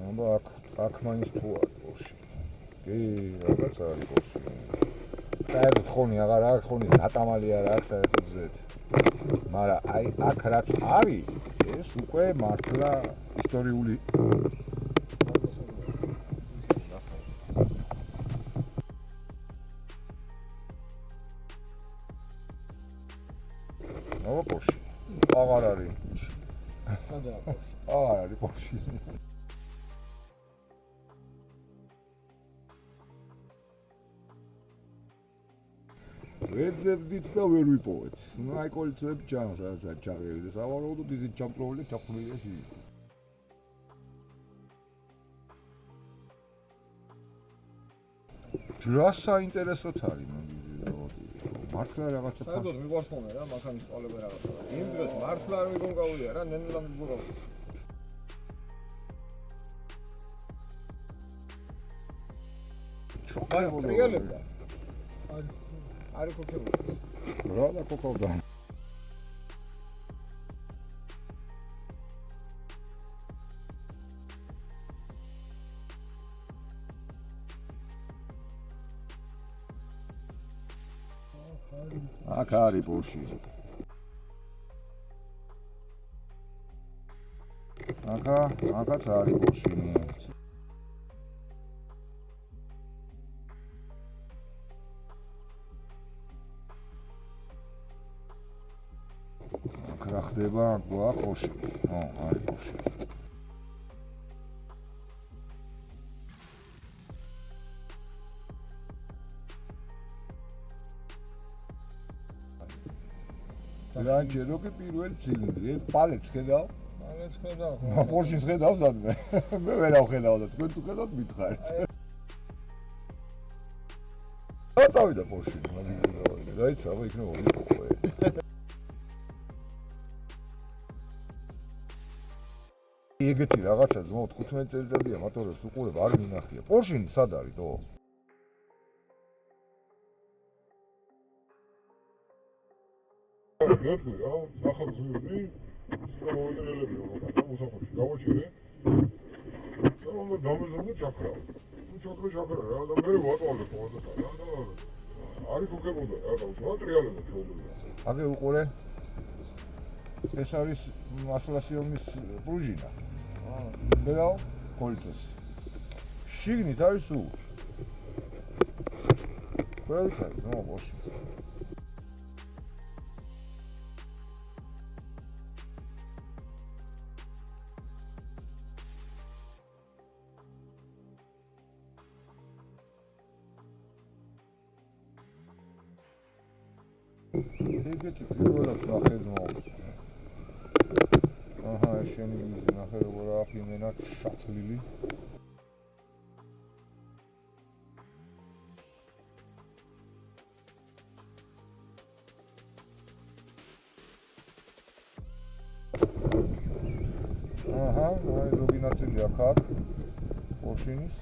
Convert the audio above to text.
აბა აქ მაინც თუ არ ბოში. კი, რაღაც არის ბოში. საერთოდ ხონი აღარ არის, ხონი დატამალი არ აქვს საერთოდ ზედ. მაგრამ აი აქ რაც არის, ეს უკვე მართლა ისტორიული აბა ბოში. აღარ არის. აღარ არის ბოში. ვეძებდით და ვერ ვიპოვეთ. ნუ აი კოლიცები ჩანს რაღაც ჩაღერილი და სავარაუდოდ ისიც ჩამპროვილი ჩაფხმულია შიგნით. რა საინტერესოც არის მართლა რაღაცა საერთოდ მიყვარს ხოლმე რა მანქანის სწავლება რაღაცა. იმ დროს მართლა არ მიგონგავია რა ნენელა მიგონგავია. შოყარი რეალებდა. არის კოკებო. რა და კოკობდა. აქ არის ბოში. აქაც არის ბოში. აქ რა ხდება? გვაქვს ბოში. არის ბოში. რანჯი როკი პირველი ცილინდრი, ეს პალეტს ხედავ? პალეტს ხედავ. ბორშის ხედავ სადმე? მე ვერავ ხედავ და თქვენ თუ ხედავთ მითხარ. რა წავიდა ბორში? რაიცა, აბა იქნება ვიყო. ეგეთი რაღაცა ზმო 15 წელიწადია მოტორს უყურებ არ მინახია. ბორში სად არის თო? გეტყვი რა, სახალხო სიგამოვეტერელები რა, უსახოში გავაჩერე. და უნდა დამეზობო ჩაქრა. ჩაქრა რა და მე ვატვალე ყოველდღე რა და არის გოგებოდა რა და უშუალო ტრიალება ჩაუდგა. აგე უყურე. ეს არის მასლასიომის პრუჟინა. ბერავ კოლტოს. შიგნით არის სულ. ყველგან არის, ნუ ბოში. ეგეთი პირველად ნახე ზმო. აჰა, შენი ნახე როგორ აფინენა შათლილი. აჰა, აი ზოგი ნაწილი აქ აქვს. ორშინის